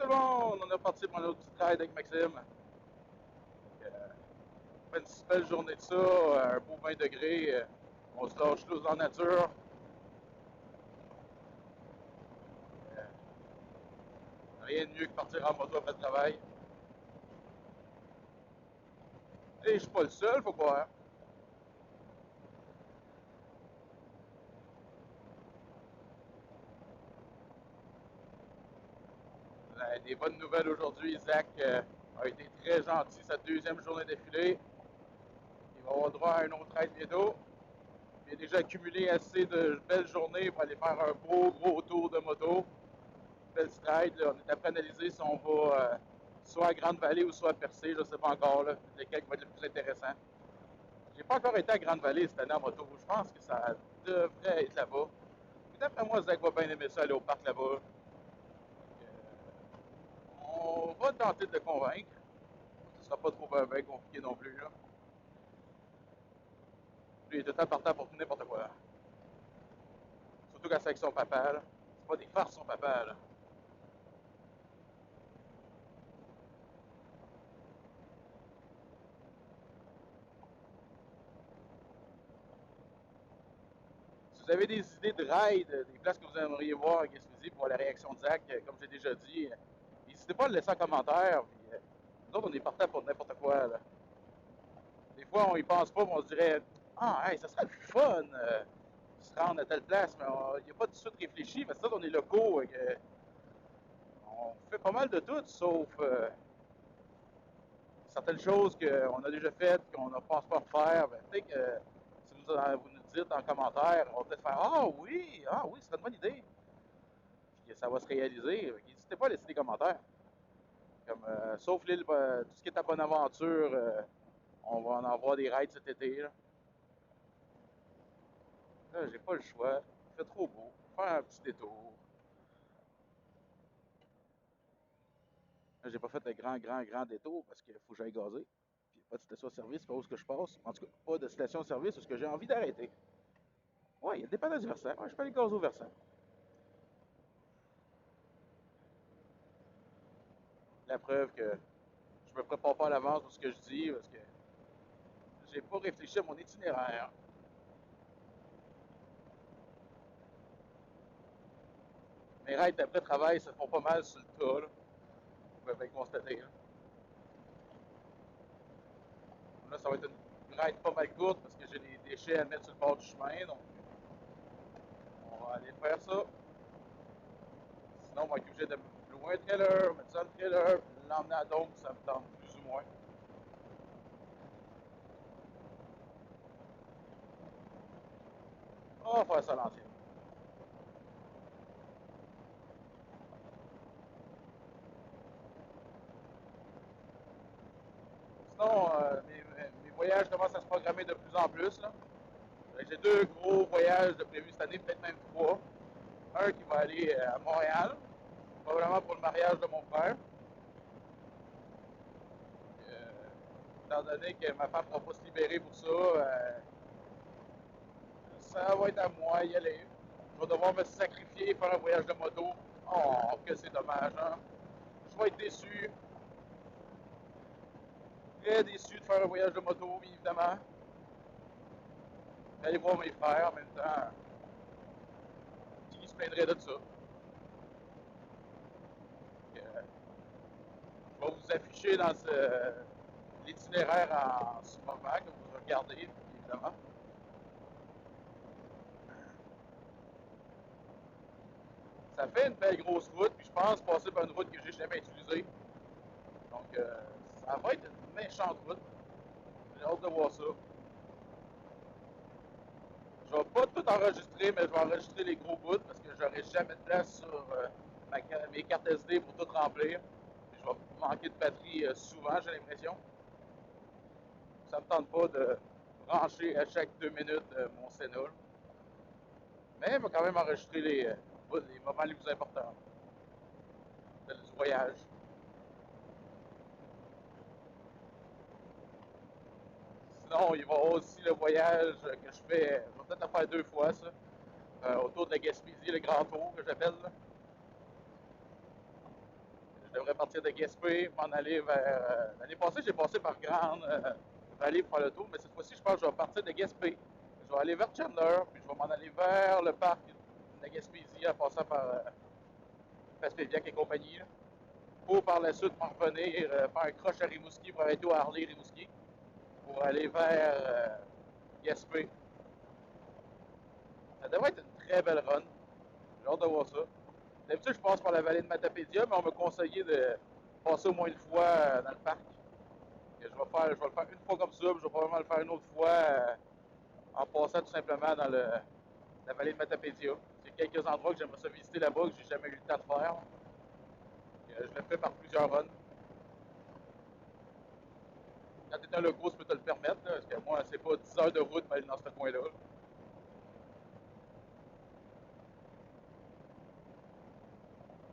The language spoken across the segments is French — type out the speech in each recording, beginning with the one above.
tout le monde! On est parti pour notre petite ride avec Maxime. On fait une si belle journée de ça, un beau 20 degrés. On se lâche tous dans la nature. Rien de mieux que partir en moto après le travail. Et je suis pas le seul, faut croire. Des bonnes nouvelles aujourd'hui. Zach a été très gentil sa deuxième journée d'affilée. Il va avoir droit à un autre aide bientôt. Il a déjà accumulé assez de belles journées pour aller faire un beau gros tour de moto. Belle stride, là. On est après analyser si on va soit à Grande-Vallée ou soit à Percé, je ne sais pas encore là, lequel va être le plus intéressant. J'ai pas encore été à Grande-Vallée cette année en moto. Je pense que ça devrait être là-bas. D'après moi, Zach va bien aimer ça aller au parc là-bas. On va tenter de le convaincre. Ce sera pas trop bien compliqué non plus. Là. Lui, il est tout le temps partant pour tout n'importe quoi. Surtout quand c'est avec son papa. Là. C'est pas des farces, son papa. Là. Si vous avez des idées de ride, des places que vous aimeriez voir à Gaspésie pour la réaction de Zach, comme j'ai déjà dit, n'hésitez pas à le laisser en commentaire. Puis, nous autres, on est partant pour n'importe quoi. Là. Des fois, on y pense pas, mais on se dirait ah, hey, ça serait le fun de se rendre à telle place, mais il n'y a pas tout de suite réfléchi, mais ça, on est locaux. On fait pas mal de tout, sauf certaines choses qu'on a déjà faites, qu'on ne pense pas refaire. Ben, peut-être que si vous nous dites en commentaire, on va peut-être faire ah oui, ce serait une bonne idée. Puis ça va se réaliser. N'hésitez pas à laisser des commentaires. Comme, sauf l'île, tout ce qui est à Bonaventure, on va en avoir des rides cet été. Là, j'ai pas le choix. Il fait trop beau. Faire un petit détour. Là, j'ai pas fait de grand détour parce qu'il faut que j'aille gazer. Puis il n'y a pas de station-service, pas où ce que je passe. En tout cas, pas de station-service où ce que j'ai envie d'arrêter. Ouais, il y a des dépannage du versant. Ouais, je peux aller gazer au versant. La preuve que je me prépare pas à l'avance pour ce que je dis parce que j'ai pas réfléchi à mon itinéraire. Mes raids d'après-travail se font pas mal sur le tas, là. Vous pouvez bien constater. Là, ça va être une ride pas mal courte parce que j'ai des déchets à mettre sur le bord du chemin. Donc, on va aller faire ça. Sinon, on va être obligé de louer un trailer, mettre ça dans le trailer, puis l'emmener à Dôme, ça me tente plus ou moins. On va faire ça à l'ancienne. Sinon, mes voyages commencent à se programmer de plus en plus. Là. J'ai deux gros voyages de prévus cette année, peut-être même trois. Un qui va aller à Montréal, probablement pour le mariage de mon frère. Étant donné que ma femme ne va pas se libérer pour ça, ça va être à moi d'y aller. Je vais devoir me sacrifier et faire un voyage de moto. Oh, que c'est dommage, hein? Je vais être déçu. Très déçu de faire un voyage de moto, bien évidemment. D'aller voir mes frères en même temps. Qui se plaindrait de ça? Je vais vous afficher dans l'itinéraire en ce moment que vous regardez, évidemment. Ça fait une belle grosse route, puis je pense passer par une route que j'ai jamais utilisée. Donc, ça va être une méchante route. J'ai hâte de voir ça. Je vais pas tout enregistrer, mais je vais enregistrer les gros bouts parce que j'aurai jamais de place sur mes cartes SD pour tout remplir. Puis je vais manquer de batterie souvent, j'ai l'impression. Ça me tente pas de brancher à chaque 2 minutes mon Sénat. Mais il va quand même enregistrer les moments les plus importants du voyage. Sinon, il va y avoir aussi le voyage que je fais, je vais peut-être le faire 2 fois, ça, autour de la Gaspésie, le grand tour que j'appelle. Je devrais partir de Gaspé, m'en aller vers... L'année passée, j'ai passé par Grande Vallée pour faire le tour, mais cette fois-ci, je pense que je vais partir de Gaspé. Je vais aller vers Chandler, puis je vais m'en aller vers le parc de la Gaspésie en passant par Passepéviac et compagnie. Là, pour par la suite m'en revenir, faire un croche à Rimouski pour arrêter au Harley Rimouski, pour aller vers Gaspé. Ça devrait être une très belle run. J'ai hâte de voir ça. D'habitude, je passe par la vallée de Matapédia, mais on m'a conseillé de passer au moins une fois dans le parc. Et je vais le faire une fois comme ça, puis je vais probablement le faire une autre fois en passant tout simplement dans la vallée de Matapédia. Il y a quelques endroits que j'aimerais ça visiter là-bas que j'ai jamais eu le temps de faire. Et, je le fais par plusieurs runs. Quand tu es un loco, tu peux te le permettre, là, parce que moi, c'est pas 10 heures de route pour aller dans ce coin-là.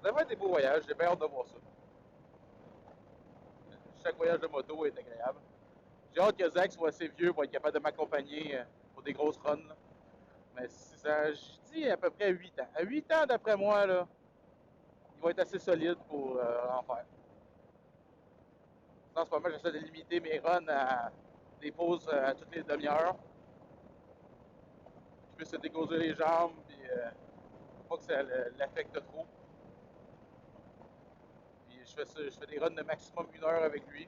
Ça va être des beaux voyages, j'ai bien hâte de voir ça. Chaque voyage de moto est agréable. J'ai hâte que Zach soit assez vieux pour être capable de m'accompagner pour des grosses runs. Là. Mais ça, je dis à peu près 8 ans. À 8 ans, d'après moi, là, il va être assez solide pour en faire. En ce moment, j'essaie de limiter mes runs à des pauses à toutes les demi-heures. Je puisse se dégoser les jambes, puis pas que ça l'affecte trop. Puis je fais des runs de maximum 1 heure avec lui.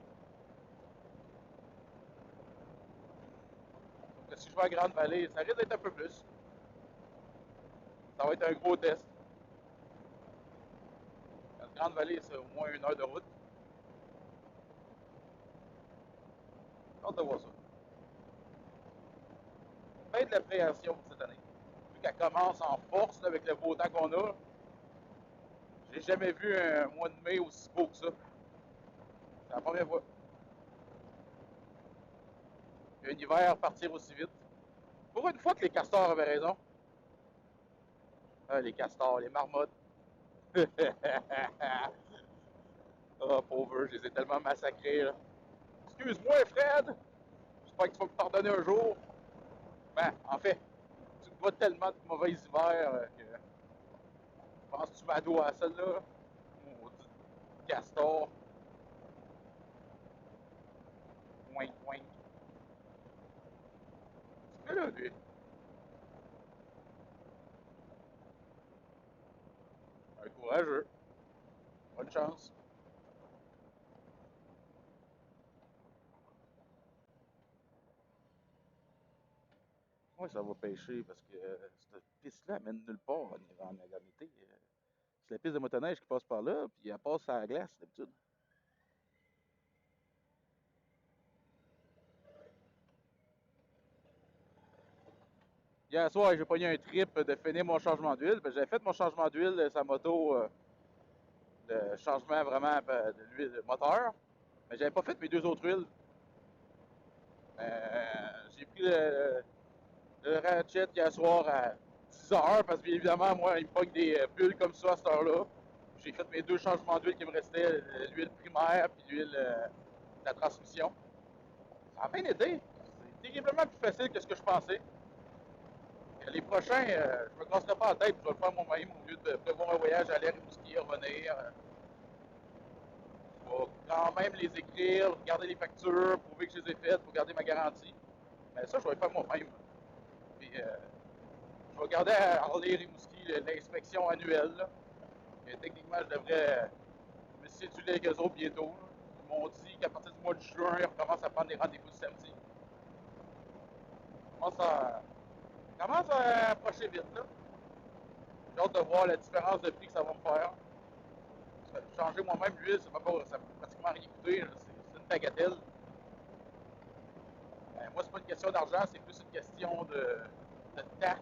Donc si je vais à Grande Vallée, ça risque d'être un peu plus. Ça va être un gros test. La Grande Vallée, c'est au moins 1 heure de route. J'ai hâte de voir ça. Bien de l'appréhension pour cette année. Vu qu'elle commence en force là, avec le beau temps qu'on a, j'ai jamais vu un mois de mai aussi beau que ça. C'est la première fois. Un hiver partir aussi vite. Pour une fois que les castors avaient raison. Ah, les castors, les marmottes. Oh, pauvre, je les ai tellement massacrés. Là. Excuse-moi, Fred. J'espère que tu vas me pardonner un jour. Ben, en fait, tu me vois tellement de mauvais hiver que je pense que tu m'adois à celle-là. Maudit castor. Wink, wink. C'est là, lui. Un courageux. Bonne chance. Moi, ça va pêcher parce que cette piste-là mène nulle part en réalité. C'est la piste de motoneige qui passe par là, puis elle passe à la glace d'habitude. Hier soir, j'ai pogné un trip de finir mon changement d'huile. J'avais fait mon changement d'huile de sa moto, le changement vraiment de l'huile de moteur. Mais j'avais pas fait mes 2 autres huiles. J'ai pris le ratchet hier soir à 10 heures parce que bien évidemment, moi, il me pogne des bulles comme ça à cette heure-là. J'ai fait mes 2 changements d'huile qui me restaient, l'huile primaire puis l'huile de la transmission. Ça a bien été. C'est terriblement plus facile que ce que je pensais. Les prochains, je me casserai pas la tête, je vais le faire moi-même au lieu de prévoir un voyage à aller à Rimouski, revenir. Je vais quand même les écrire, regarder les factures, prouver que je les ai faites pour garder ma garantie. Mais ça, je vais le faire moi-même. Puis, je vais garder à Harley Rimouski l'inspection annuelle. Là. Et techniquement, je devrais me céduler avec eux autres bientôt. Là. Ils m'ont dit qu'à partir du mois de juin, ils recommencent à prendre des rendez-vous le samedi. Ça commence à approcher vite. Là. J'ai hâte de voir la différence de prix que ça va me faire. Changer moi-même l'huile, ça m'a pratiquement rien coûté. C'est une bagatelle. Moi, c'est pas une question d'argent, c'est plus une question de temps,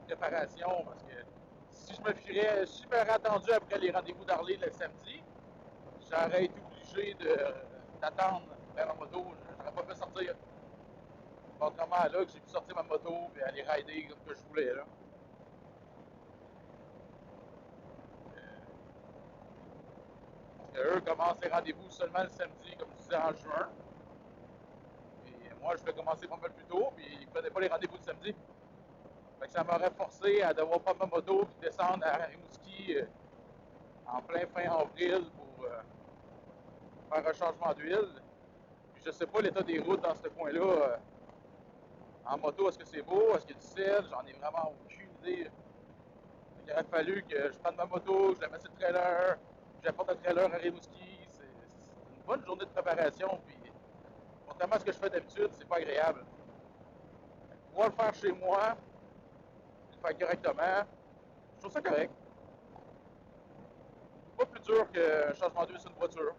de préparation. Parce que si je m'aurais attendu après les rendez-vous d'Harley le samedi, j'aurais été obligé d'attendre vers ma moto. Je n'aurais pas pu sortir. Contrairement à là, que j'ai pu sortir ma moto et aller rider comme que je voulais. Là. Eux commencent les rendez-vous seulement le samedi, comme je disais, en juin. Et moi, je vais commencer pas mal plus tôt, puis ils ne prenaient pas les rendez-vous le samedi. Fait que ça m'aurait forcé à devoir prendre ma moto et descendre à Rimouski en plein fin avril pour faire un changement d'huile. Puis je sais pas l'état des routes dans ce coin-là. En moto, est-ce que c'est beau? Est-ce qu'il y a du sel? J'en ai vraiment aucune idée. Il aurait fallu que je prenne ma moto, je la mette sur le trailer, que j'apporte le trailer à Rimouski. C'est une bonne journée de préparation. Puis, contrairement à ce que je fais d'habitude, c'est pas agréable. Pouvoir le faire chez moi, le faire correctement, je trouve ça correct. Pas plus dur qu'un changement d'huile sur une voiture.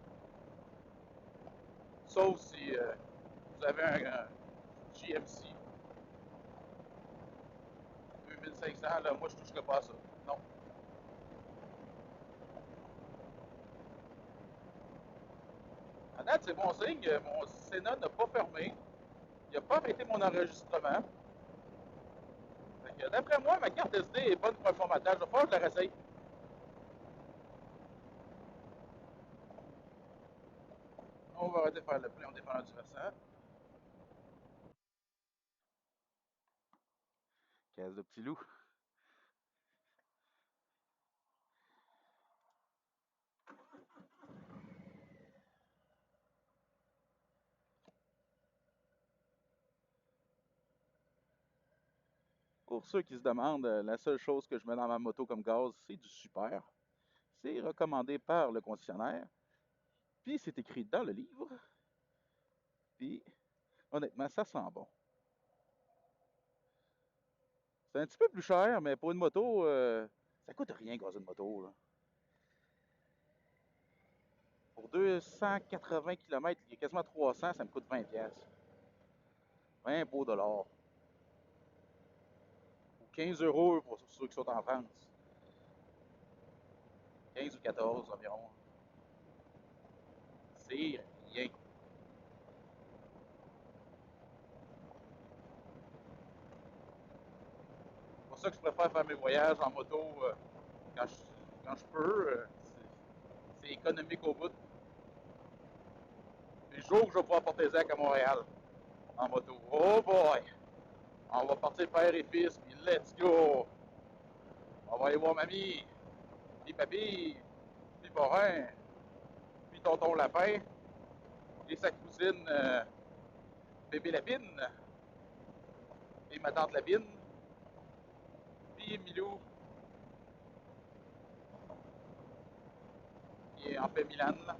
Sauf si vous avez un GMC 2500, là, moi je toucherai pas à ça. Non. À date, c'est bon signe. Mon Sénat n'a pas fermé. Il n'a pas arrêté mon enregistrement. D'après moi, ma carte SD est bonne pour un formatage. Il va falloir que je la réessaye. On va arrêter de faire le plein en dépendant du versant. Caisse de petit loup. Pour ceux qui se demandent, la seule chose que je mets dans ma moto comme gaz, c'est du super. C'est recommandé par le concessionnaire. Puis c'est écrit dans le livre. Puis honnêtement, ça sent bon. C'est un petit peu plus cher, mais pour une moto, ça coûte rien gazer une moto, là. Pour 280 km, il y a quasiment 300, ça me coûte 20 pièces. 20 beaux dollars. Ou 15 euros pour ceux qui sont en France. 15 ou 14 environ. C'est rien. C'est pour ça que je préfère faire mes voyages en moto quand, je, quand je peux. C'est économique au bout. Les jours que je vais pouvoir porter Zach à Montréal en moto. Oh boy! On va partir père et fils, puis let's go! On va aller voir mamie, puis papy, puis Borin, puis tonton Lapin, et sa cousine bébé Lapine, et ma tante Lapine, puis Milou, qui est en fait Milan. Là.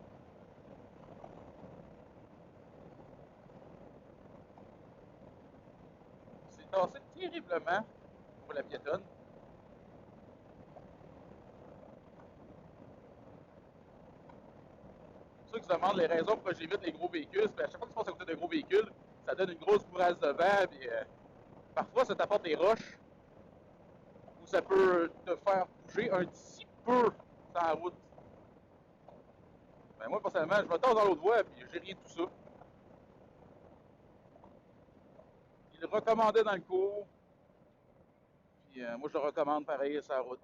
C'est tassé terriblement pour la piétonne. Pour ceux qui se demandent les raisons pourquoi j'évite les gros véhicules, c'est à chaque fois que tu passes à côté d'un gros véhicule, ça donne une grosse bourrasse de vent, puis parfois ça t'apporte des roches, ou ça peut te faire bouger un petit peu sur la route. Ben moi, personnellement, je me tasse dans l'autre voie, puis j'ai rien de tout ça. Il le recommandait dans le cours, puis moi, je le recommande pareil sur la route.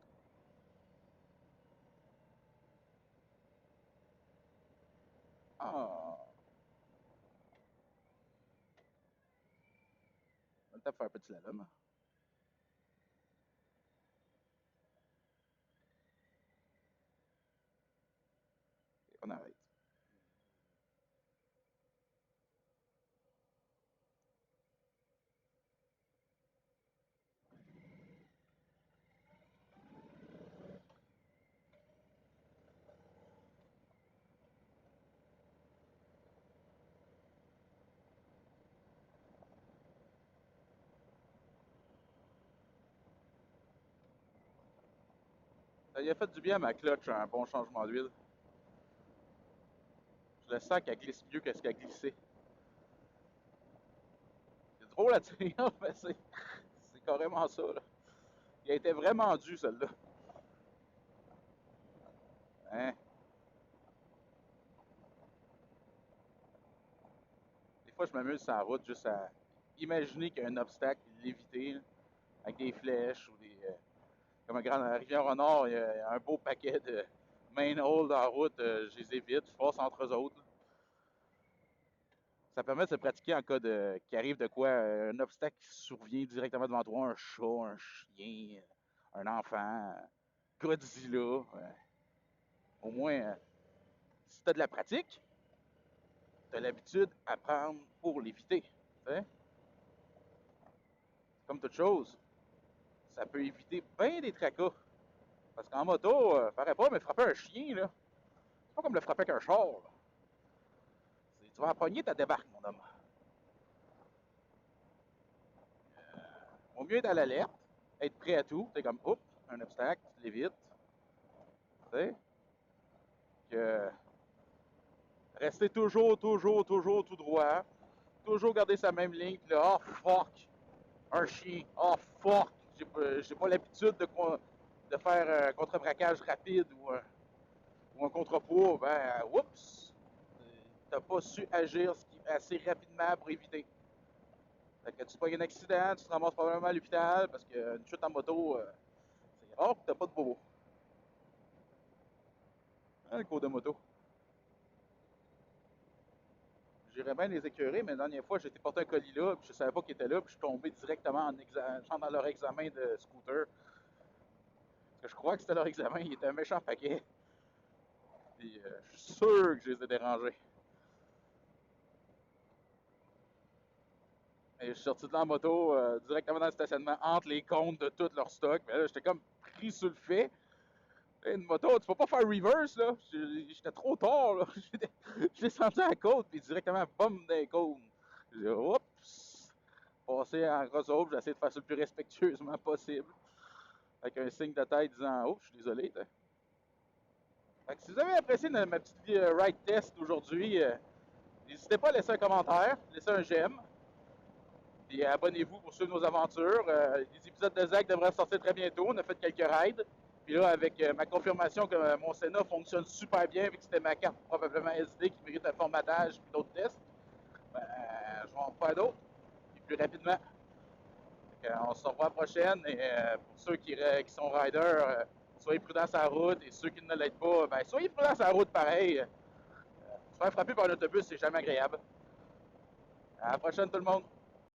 Ah, on va peut-être faire un petit slalom. Et on arrête. Ça lui a fait du bien à ma clutch, un bon changement d'huile. Je le sens qu'elle glisse mieux que ce qu'elle glissait. C'est drôle à dire, mais c'est carrément ça. Là. Il a été vraiment dû, celle-là. Hein? Des fois, je m'amuse sur la route juste à imaginer qu'il y a un obstacle et l'éviter, là, avec des flèches ou des. Comme à Rivière-au-Nord, il y a un beau paquet de main holes dans la route. Je les évite, je passe entre eux autres. Là. Ça permet de se pratiquer en cas de qu'il arrive de quoi, un obstacle qui survient directement devant toi, un chat, un chien, un enfant, Godzilla. Ouais. Au moins, si tu as de la pratique, tu as l'habitude à prendre pour l'éviter. T'sais? Comme toute chose, ça peut éviter bien des tracas. Parce qu'en moto, paraît pas, mais frapper un chien, là, c'est pas comme le frapper avec un char. Là. Tu vas en pogner ta débarque, mon homme. Vaut mieux être à l'alerte, être prêt à tout. T'es comme, oups, un obstacle, tu l'évites. Tu sais, que rester toujours tout droit. Toujours garder sa même ligne. Puis là, oh fuck, un chien. Oh fuck, j'ai pas l'habitude de faire un contre-braquage rapide ou un contre-poids. Ben, oups, t'as pas su agir assez rapidement pour éviter. Fait que tu pognes un accident, tu te ramasses probablement à l'hôpital parce qu'une chute en moto, c'est rare que t'as pas de bobo. Hein, le cours de moto. J'irais bien les écœurer, mais la dernière fois, j'ai été porter un colis là, puis je savais pas qu'il était là, puis je suis tombé directement dans leur examen de scooter. Parce que je crois que c'était leur examen, il était un méchant paquet. Puis je suis sûr que je les ai dérangés. Et je suis sorti de la moto directement dans le stationnement entre les comptes de tout leur stock. Mais là, j'étais comme pris sur le fait. Une moto, tu peux pas faire reverse, là. J'étais trop tard, là. Je descendu à la côte, puis directement, boum, dans les cônes. J'ai dit, oups! Passé en crossover, j'ai essayé de faire ça le plus respectueusement possible. Avec un signe de tête disant, oh, je suis désolé. Fait que si vous avez apprécié ma petite ride test d'aujourd'hui, n'hésitez pas à laisser un commentaire, laisser un j'aime. Puis abonnez-vous pour suivre nos aventures. Les épisodes de Zach devraient sortir très bientôt. On a fait quelques rides. Puis là, avec ma confirmation que mon Senna fonctionne super bien, vu que c'était ma carte probablement SD qui mérite un formatage et d'autres tests, ben, je vais en faire d'autres. Puis plus rapidement. On se revoit la prochaine. Et pour ceux qui sont riders, soyez prudents sur la route. Et ceux qui ne l'aident pas, ben, soyez prudents sur la route pareil. Se faire frapper par un autobus, c'est jamais agréable. À la prochaine, tout le monde.